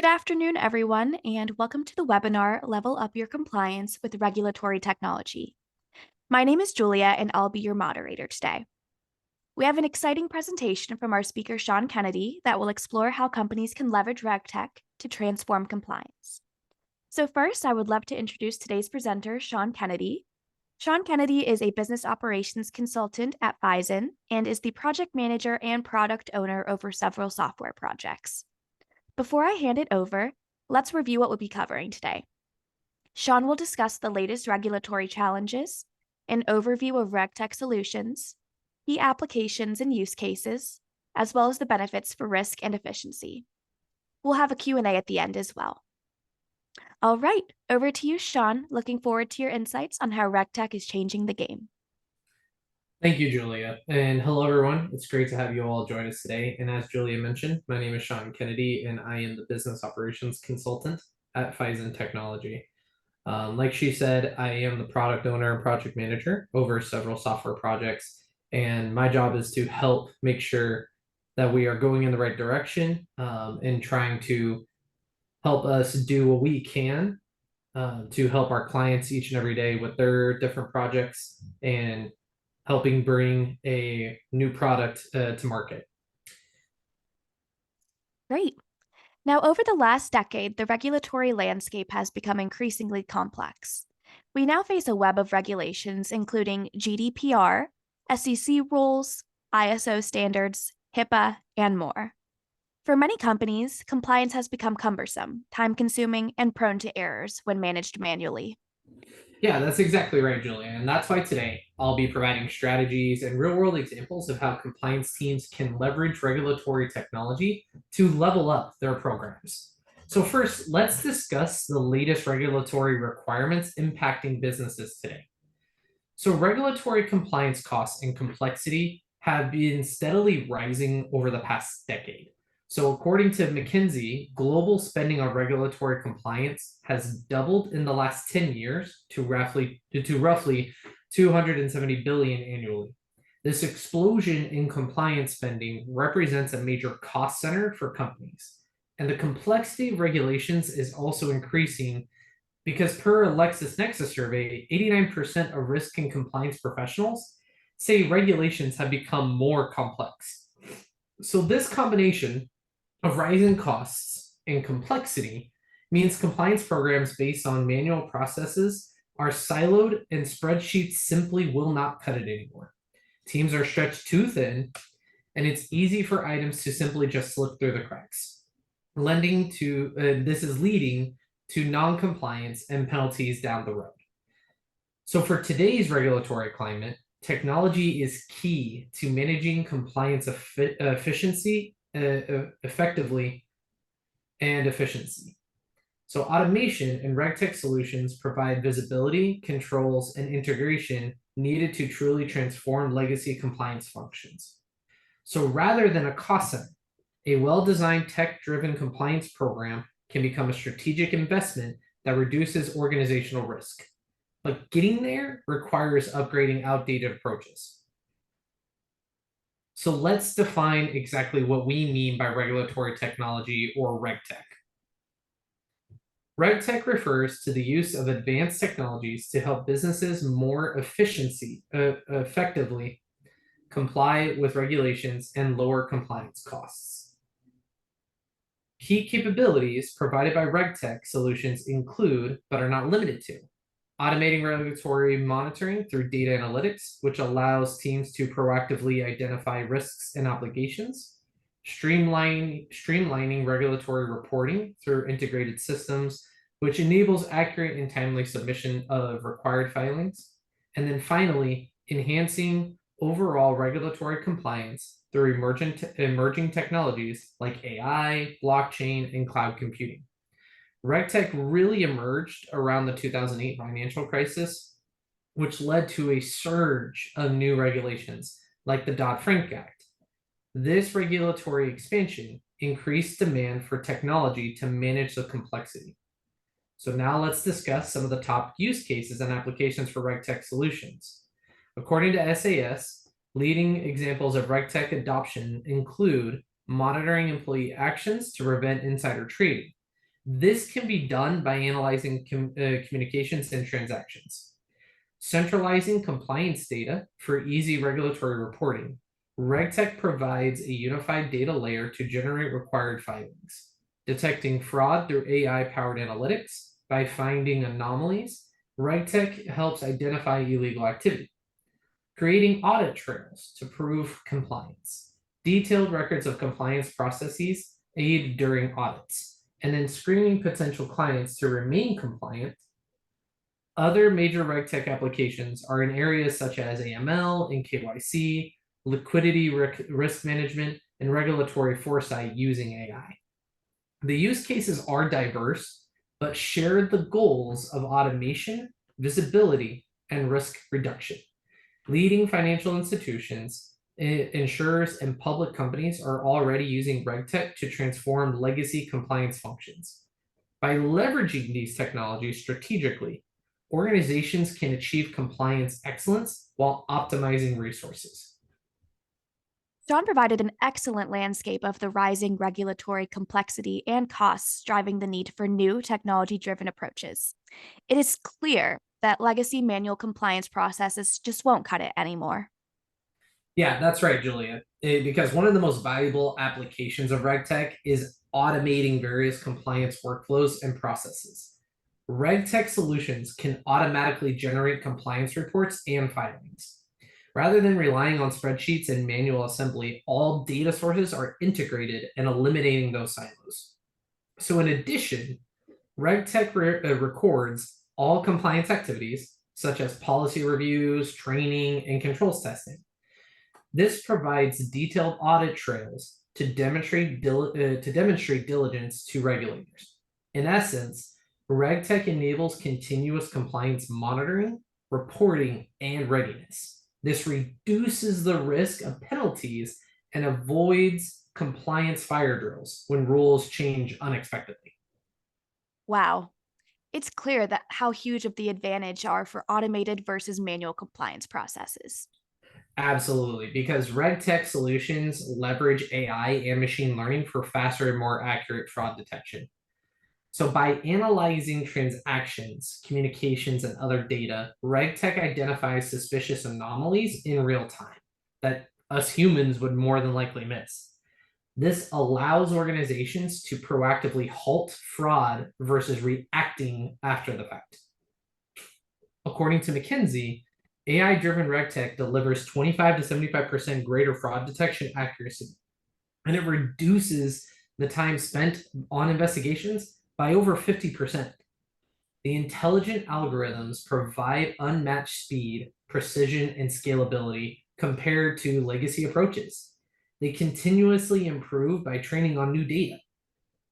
Good afternoon, everyone, and welcome to the webinar Level Up Your Compliance with Regulatory Technology. My name is Julia, and I'll be your moderator today. We have an exciting presentation from our speaker, Sean Kennedy, that will explore how companies can leverage RegTech to transform compliance. So first, I would love to introduce today's presenter, Sean Kennedy. Sean Kennedy is a business operations consultant at Phison and is the project manager and product owner over several software projects. Before I hand it over, let's review what we'll be covering today. Sean will discuss the latest regulatory challenges, an overview of RegTech solutions, key applications and use cases, as well as the benefits for risk and efficiency. We'll have a Q&A at the end as well. All right, over to you, Sean. Looking forward to your insights on how RegTech is changing the game. Thank you, Julia. And hello, everyone. It's great to have you all join us today. And as Julia mentioned, my name is Sean Kennedy, and I am the business operations consultant at Phison Technology. Like she said, I am the product owner and project manager over several software projects. And my job is to help make sure that we are going in the right direction and trying to help us do what we can to help our clients each and every day with their different projects and helping bring a new product to market. Great. Now, over the last decade, the regulatory landscape has become increasingly complex. We now face a web of regulations, including GDPR, SEC rules, ISO standards, HIPAA, and more. For many companies, compliance has become cumbersome, time-consuming, and prone to errors when managed manually. Yeah, that's exactly right, Julia. And that's why today I'll be providing strategies and real world examples of how compliance teams can leverage regulatory technology to level up their programs. So, first, let's discuss the latest regulatory requirements impacting businesses today. So, regulatory compliance costs and complexity have been steadily rising over the past decade. So, according to McKinsey, global spending on regulatory compliance has doubled in the last 10 years to roughly 270 billion annually. This explosion in compliance spending represents a major cost center for companies. And the complexity of regulations is also increasing because per a LexisNexis survey, 89% of risk and compliance professionals say regulations have become more complex. So this combination of rising costs and complexity means compliance programs based on manual processes are siloed and spreadsheets simply will not cut it anymore. Teams are stretched too thin, and it's easy for items to simply just slip through the cracks. This is leading to non-compliance and penalties down the road. So for today's regulatory climate, technology is key to managing compliance effectively and efficiency. So automation and RegTech solutions provide visibility, controls, and integration needed to truly transform legacy compliance functions. So rather than a cost center, a well-designed tech-driven compliance program can become a strategic investment that reduces organizational risk. But getting there requires upgrading outdated approaches. So let's define exactly what we mean by regulatory technology or RegTech. RegTech refers to the use of advanced technologies to help businesses more effectively comply with regulations and lower compliance costs. Key capabilities provided by RegTech solutions include, but are not limited to, automating regulatory monitoring through data analytics, which allows teams to proactively identify risks and obligations, streamlining regulatory reporting through integrated systems, which enables accurate and timely submission of required filings, and then finally, enhancing overall regulatory compliance through emerging technologies like AI, blockchain, and cloud computing. RegTech really emerged around the 2008 financial crisis, which led to a surge of new regulations like the Dodd-Frank Act. This regulatory expansion increased demand for technology to manage the complexity. So now let's discuss some of the top use cases and applications for RegTech solutions. According to SAS, leading examples of RegTech adoption include monitoring employee actions to prevent insider trading. This can be done by analyzing communications and transactions. Centralizing compliance data for easy regulatory reporting, RegTech provides a unified data layer to generate required filings. Detecting fraud through AI-powered analytics by finding anomalies, RegTech helps identify illegal activity. Creating audit trails to prove compliance. Detailed records of compliance processes aid during audits, and then screening potential clients to remain compliant. Other major RegTech applications are in areas such as AML and KYC, liquidity risk management, and regulatory foresight using AI. The use cases are diverse, but share the goals of automation, visibility, and risk reduction. Leading financial institutions, insurers, and public companies are already using RegTech to transform legacy compliance functions. By leveraging these technologies strategically, organizations can achieve compliance excellence while optimizing resources. John provided an excellent landscape of the rising regulatory complexity and costs driving the need for new technology driven approaches. It is clear that legacy manual compliance processes just won't cut it anymore. Yeah, that's right, Julia. Because one of the most valuable applications of RegTech is automating various compliance workflows and processes. RegTech solutions can automatically generate compliance reports and filings. Rather than relying on spreadsheets and manual assembly, all data sources are integrated and eliminating those silos. So in addition, RegTech records all compliance activities, such as policy reviews, training, and controls testing. This provides detailed audit trails to demonstrate diligence to regulators. In essence, RegTech enables continuous compliance monitoring, reporting, and readiness. This reduces the risk of penalties and avoids compliance fire drills when rules change unexpectedly. Wow. It's clear that how huge of the advantage are for automated versus manual compliance processes. Absolutely, because RegTech solutions leverage AI and machine learning for faster and more accurate fraud detection. So by analyzing transactions, communications, and other data, RegTech identifies suspicious anomalies in real time that us humans would more than likely miss. This allows organizations to proactively halt fraud versus reacting after the fact. According to McKinsey, AI-driven RegTech delivers 25 to 75% greater fraud detection accuracy, and it reduces the time spent on investigations by over 50%. The intelligent algorithms provide unmatched speed, precision, and scalability compared to legacy approaches. They continuously improve by training on new data.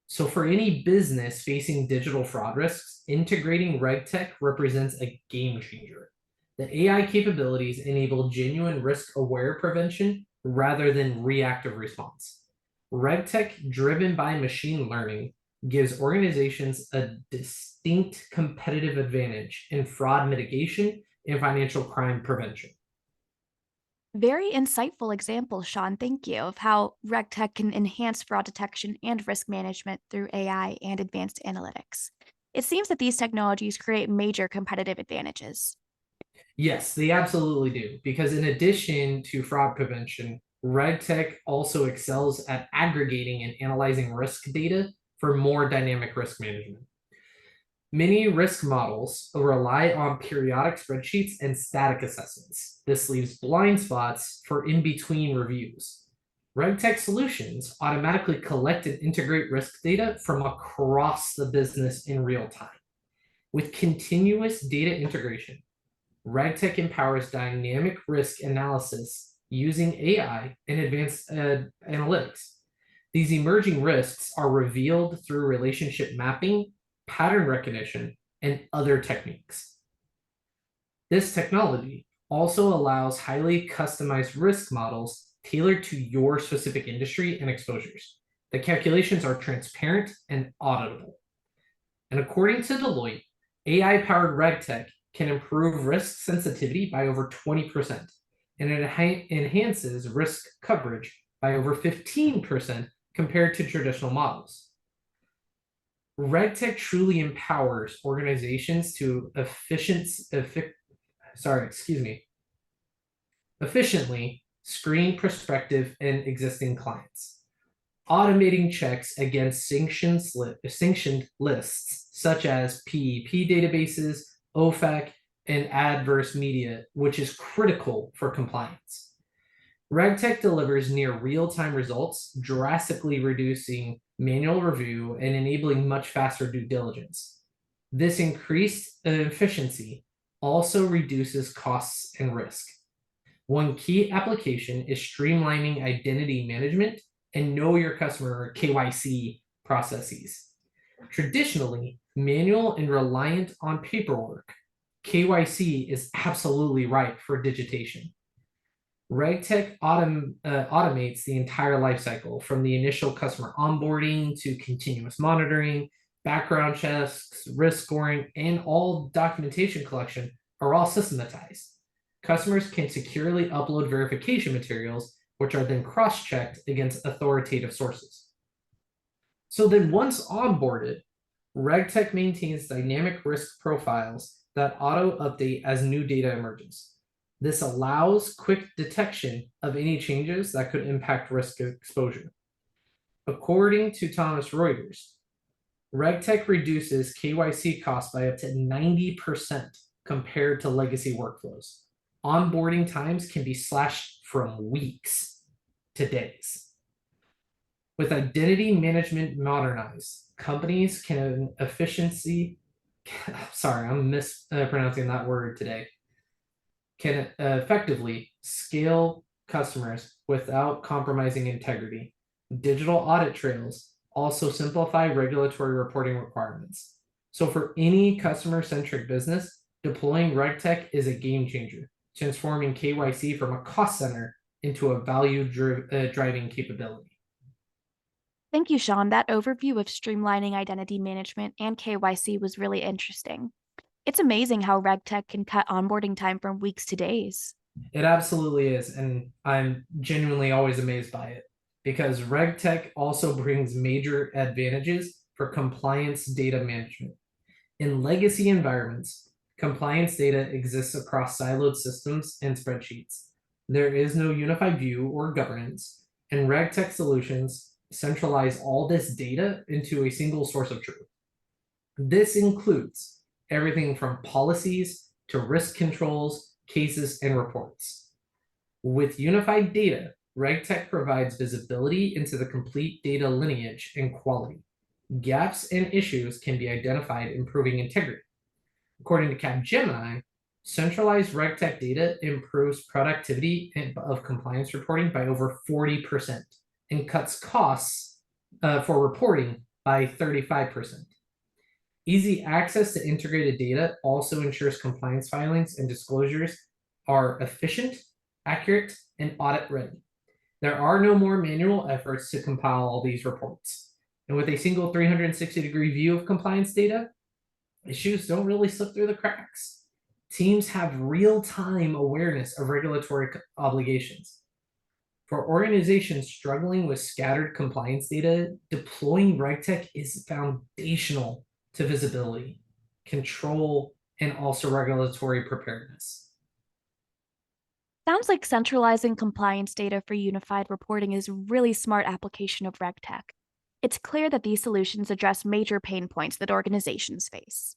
So for any business facing digital fraud risks, integrating RegTech represents a game changer. The AI capabilities enable genuine risk-aware prevention rather than reactive response. RegTech, driven by machine learning, gives organizations a distinct competitive advantage in fraud mitigation and financial crime prevention. Very insightful example, Sean. Thank you, of how RegTech can enhance fraud detection and risk management through AI and advanced analytics. It seems that these technologies create major competitive advantages. Yes, they absolutely do. Because in addition to fraud prevention, RegTech also excels at aggregating and analyzing risk data for more dynamic risk management. Many risk models rely on periodic spreadsheets and static assessments. This leaves blind spots for in-between reviews. RegTech solutions automatically collect and integrate risk data from across the business in real time. With continuous data integration, RegTech empowers dynamic risk analysis using AI and advanced analytics. These emerging risks are revealed through relationship mapping, pattern recognition, and other techniques. This technology also allows highly customized risk models tailored to your specific industry and exposures. The calculations are transparent and auditable. And according to Deloitte, AI-powered RegTech can improve risk sensitivity by over 20%, and it enhances risk coverage by over 15% compared to traditional models. RegTech truly empowers organizations to efficiently screen prospective and existing clients, automating checks against sanctioned lists such as PEP databases, OFAC, and adverse media, which is critical for compliance. RegTech delivers near real-time results, drastically reducing manual review and enabling much faster due diligence. This increased efficiency also reduces costs and risk. One key application is streamlining identity management and know your customer or KYC processes. Traditionally, manual and reliant on paperwork, KYC is absolutely ripe for digitation. RegTech automates the entire lifecycle from the initial customer onboarding to continuous monitoring, background checks, risk scoring, and all documentation collection are all systematized. Customers can securely upload verification materials, which are then cross-checked against authoritative sources. So then once onboarded, RegTech maintains dynamic risk profiles that auto-update as new data emerges. This allows quick detection of any changes that could impact risk exposure. According to Thomson Reuters, RegTech reduces KYC costs by up to 90% compared to legacy workflows. Onboarding times can be slashed from weeks to days. With identity management modernized, companies can I'm mispronouncing that word today, can effectively scale customers without compromising integrity. Digital audit trails also simplify regulatory reporting requirements. So for any customer-centric business, deploying RegTech is a game changer, transforming KYC from a cost center into a value-driving capability. Thank you, Sean. That overview of streamlining identity management and KYC was really interesting. It's amazing how RegTech can cut onboarding time from weeks to days. It absolutely is, and I'm genuinely always amazed by it because RegTech also brings major advantages for compliance data management. In legacy environments, compliance data exists across siloed systems and spreadsheets. There is no unified view or governance, and RegTech solutions centralize all this data into a single source of truth. This includes everything from policies to risk controls, cases, and reports. With unified data, RegTech provides visibility into the complete data lineage and quality. Gaps and issues can be identified, improving integrity. According to Capgemini, centralized RegTech data improves productivity of compliance reporting by over 40% and cuts costs for reporting by 35%. Easy access to integrated data also ensures compliance filings and disclosures are efficient, accurate, and audit ready. There are no more manual efforts to compile all these reports. And with a single 360-degree view of compliance data, issues don't really slip through the cracks. Teams have real-time awareness of regulatory obligations. For organizations struggling with scattered compliance data, deploying RegTech is foundational to visibility, control, and also regulatory preparedness. Sounds like centralizing compliance data for unified reporting is a really smart application of RegTech. It's clear that these solutions address major pain points that organizations face.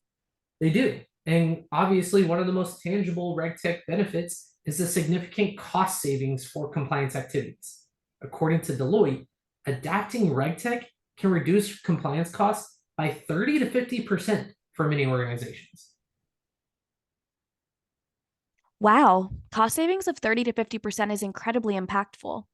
They do. And obviously, one of the most tangible RegTech benefits is the significant cost savings for compliance activities. According to Deloitte, adapting RegTech can reduce compliance costs by 30 to 50% for many organizations. Wow, cost savings of 30 to 50% is incredibly impactful.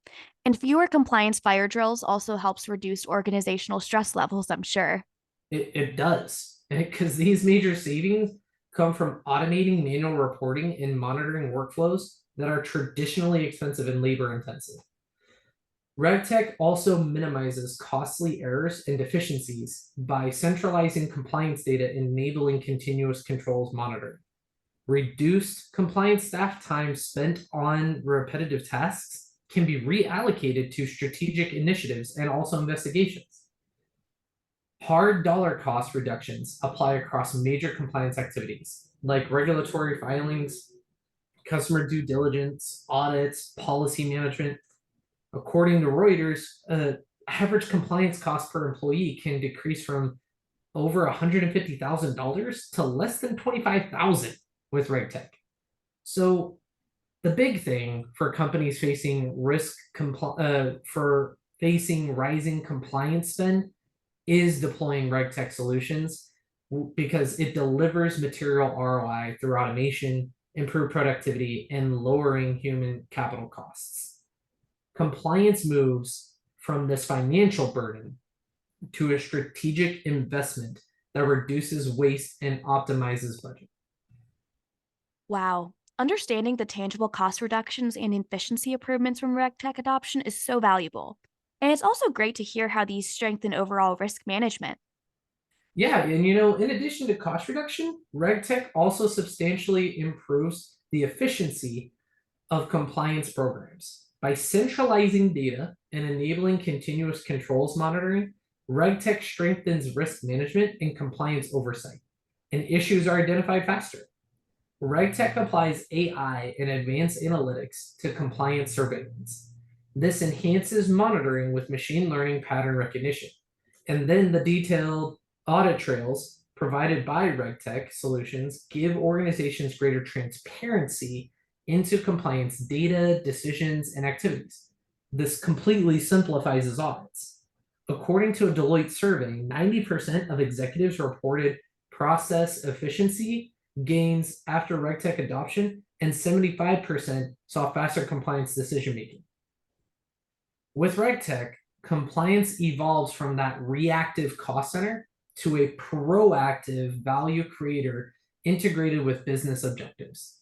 And fewer compliance fire drills also helps reduce organizational stress levels, I'm sure. It does, because these major savings come from automating manual reporting and monitoring workflows that are traditionally expensive and labor intensive. RegTech also minimizes costly errors and deficiencies by centralizing compliance data and enabling continuous controls monitoring. Reduced compliance staff time spent on repetitive tasks can be reallocated to strategic initiatives and also investigations. Hard dollar cost reductions apply across major compliance activities like regulatory filings, customer due diligence, audits, policy management. According to Reuters, average compliance cost per employee can decrease from over $150,000 to less than $25,000 with RegTech. So the big thing for companies facing rising compliance spend is deploying RegTech solutions because it delivers material ROI through automation, improved productivity, and lowering human capital costs. Compliance moves from this financial burden to a strategic investment that reduces waste and optimizes budget. Wow. Understanding the tangible cost reductions and efficiency improvements from RegTech adoption is so valuable. And it's also great to hear how these strengthen overall risk management. Yeah, and in addition to cost reduction, RegTech also substantially improves the efficiency of compliance programs. By centralizing data and enabling continuous controls monitoring, RegTech strengthens risk management and compliance oversight, and issues are identified faster. RegTech applies AI and advanced analytics to compliance surveillance. This enhances monitoring with machine learning pattern recognition. And then the detailed audit trails provided by RegTech solutions give organizations greater transparency into compliance data, decisions, and activities. This completely simplifies audits. According to a Deloitte survey, 90% of executives reported process efficiency gains after RegTech adoption, and 75% saw faster compliance decision making. With RegTech, compliance evolves from that reactive cost center to a proactive value creator integrated with business objectives.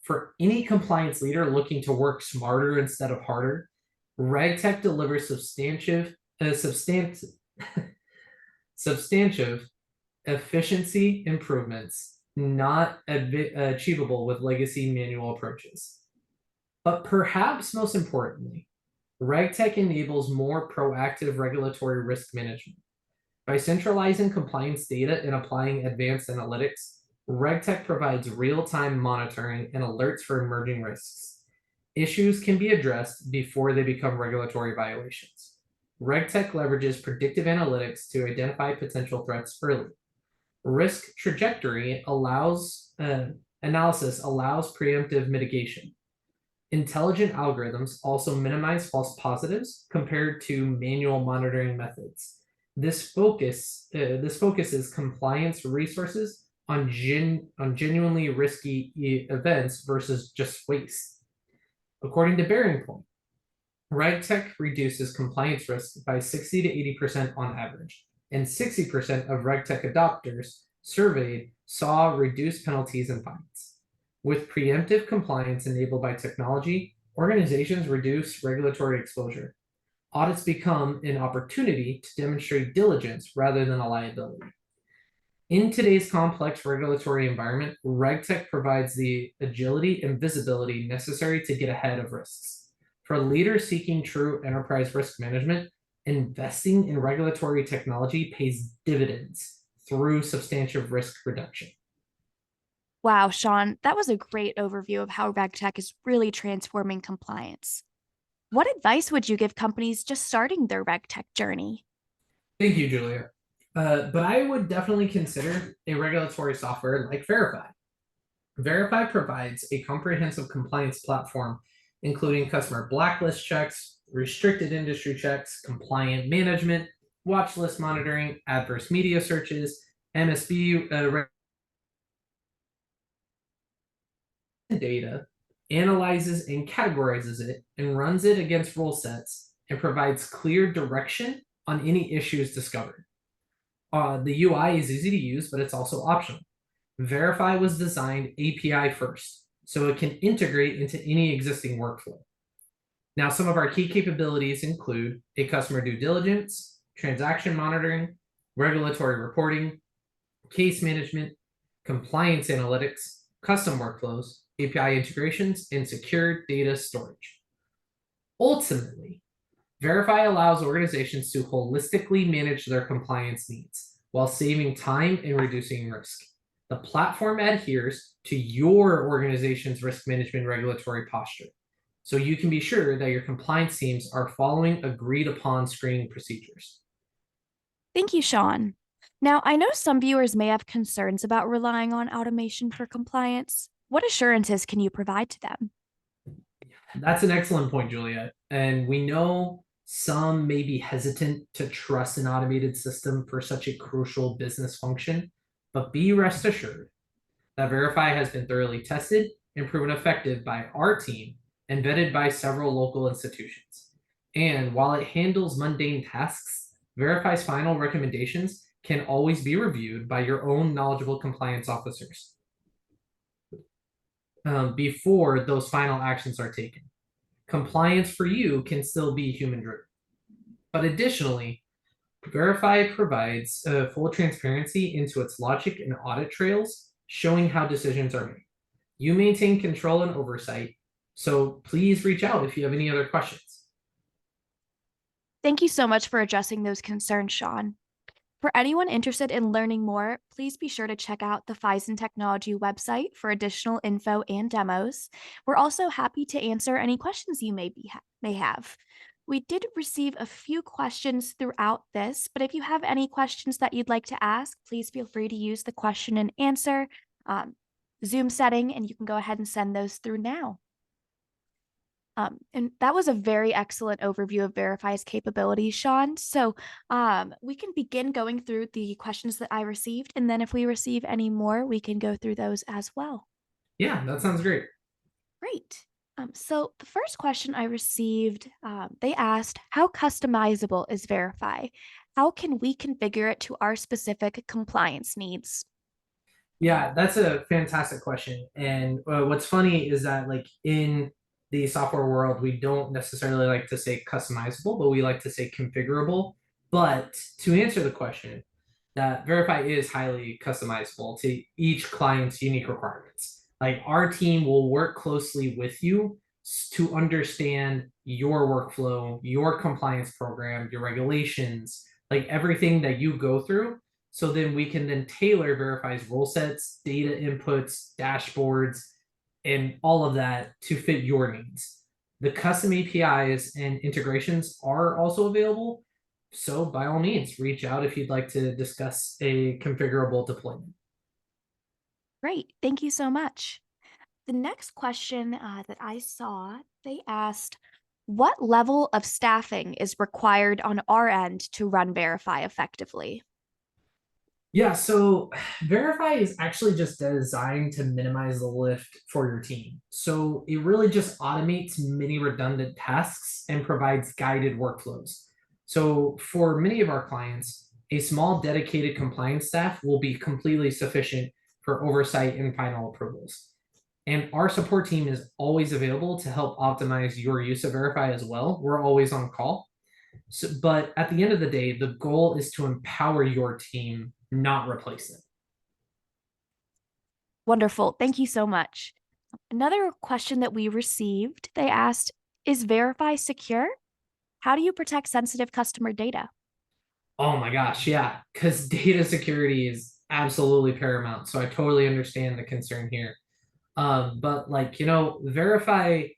For any compliance leader looking to work smarter instead of harder, RegTech delivers substantive efficiency improvements not achievable with legacy manual approaches. But perhaps most importantly, RegTech enables more proactive regulatory risk management. By centralizing compliance data and applying advanced analytics, RegTech provides real-time monitoring and alerts for emerging risks. Issues can be addressed before they become regulatory violations. RegTech leverages predictive analytics to identify potential threats early. Risk trajectory analysis allows preemptive mitigation. Intelligent algorithms also minimize false positives compared to manual monitoring methods. This focuses compliance resources on genuinely risky events versus just waste. According to Bearing Point, RegTech reduces compliance risk by 60 to 80% on average, and 60% of RegTech adopters surveyed saw reduced penalties and fines. With preemptive compliance enabled by technology, organizations reduce regulatory exposure. Audits become an opportunity to demonstrate diligence rather than a liability. In today's complex regulatory environment, RegTech provides the agility and visibility necessary to get ahead of risks. For leaders seeking true enterprise risk management, investing in regulatory technology pays dividends through substantive risk reduction. Wow, Sean, that was a great overview of how RegTech is really transforming compliance. What advice would you give companies just starting their RegTech journey? Thank you, Julia. But I would definitely consider a regulatory software like Verify. Verify provides a comprehensive compliance platform, including customer blacklist checks, restricted industry checks, compliant management, watch list monitoring, adverse media searches, MSB data, analyzes and categorizes it, and runs it against rule sets, and provides clear direction on any issues discovered. The UI is easy to use, but it's also optional. Verify was designed API first, so it can integrate into any existing workflow. Now, some of our key capabilities include a customer due diligence, transaction monitoring, regulatory reporting, case management, compliance analytics, custom workflows, API integrations, and secure data storage. Ultimately, Verify allows organizations to holistically manage their compliance needs, while saving time and reducing risk. The platform adheres to your organization's risk management regulatory posture, so you can be sure that your compliance teams are following agreed upon screening procedures. Thank you, Sean. Now, I know some viewers may have concerns about relying on automation for compliance. What assurances can you provide to them? That's an excellent point, Julia. And we know some may be hesitant to trust an automated system for such a crucial business function, but be rest assured that Verify has been thoroughly tested and proven effective by our team and vetted by several local institutions. And while it handles mundane tasks, Verify's final recommendations can always be reviewed by your own knowledgeable compliance officers before those final actions are taken. Compliance for you can still be human driven. But additionally, Verify provides full transparency into its logic and audit trails, showing how decisions are made. You maintain control and oversight, so please reach out if you have any other questions. Thank you so much for addressing those concerns, Sean. For anyone interested in learning more, please be sure to check out the Phison Technology website for additional info and demos. We're also happy to answer any questions you may have. We did receive a few questions throughout this, but if you have any questions that you'd like to ask, please feel free to use the question and answer Zoom setting, and you can go ahead and send those through now. And that was a very excellent overview of Verify's capabilities, Sean. So we can begin going through the questions that I received, and then if we receive any more, we can go through those as well. Yeah, that sounds great. Great. So the first question I received, they asked, how customizable is Verify? How can we configure it to our specific compliance needs? Yeah, that's a fantastic question. And what's funny is that, like, in the software world, we don't necessarily like to say customizable, but we like to say configurable. But to answer the question, that Verify is highly customizable to each client's unique requirements. Like, our team will work closely with you to understand your workflow, your compliance program, your regulations, like everything that you go through. So then we can then tailor Verify's rule sets, data inputs, dashboards, and all of that to fit your needs. The custom APIs and integrations are also available. So by all means, reach out if you'd like to discuss a configurable deployment. Great. Thank you so much. The next question that I saw, they asked, what level of staffing is required on our end to run Verify effectively? Yeah, so Verify is actually just designed to minimize the lift for your team. So it really just automates many redundant tasks and provides guided workflows. So for many of our clients, a small dedicated compliance staff will be completely sufficient for oversight and final approvals. And our support team is always available to help optimize your use of Verify as well. We're always on call. So, but at the end of the day, the goal is to empower your team, not replace them. Wonderful. Thank you so much. Another question that we received, they asked, is Verify secure? How do you protect sensitive customer data? Oh my gosh, yeah, because data security is absolutely paramount. So I totally understand the concern here. But like, Verify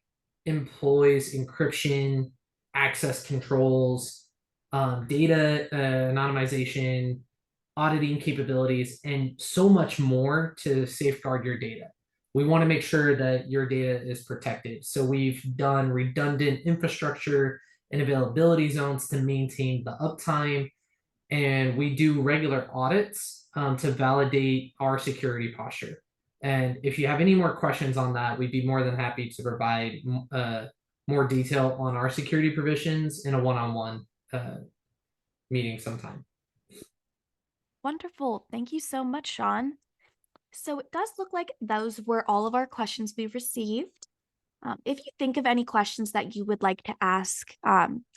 employs encryption, access controls, data anonymization, auditing capabilities, and so much more to safeguard your data. We want to make sure that your data is protected. So we've done redundant infrastructure and availability zones to maintain the uptime, and we do regular audits to validate our security posture. And if you have any more questions on that, we'd be more than happy to provide more detail on our security provisions in a one-on-one meeting sometime. Wonderful. Thank you so much, Sean. So it does look like those were all of our questions we received. If you think of any questions that you would like to ask,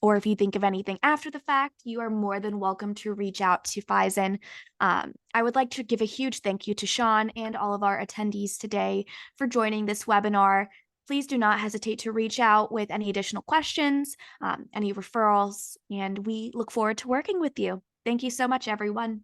or if you think of anything after the fact, you are more than welcome to reach out to Phison. I would like to give a huge thank you to Sean and all of our attendees today for joining this webinar. Please do not hesitate to reach out with any additional questions, any referrals, and we look forward to working with you. Thank you so much, everyone.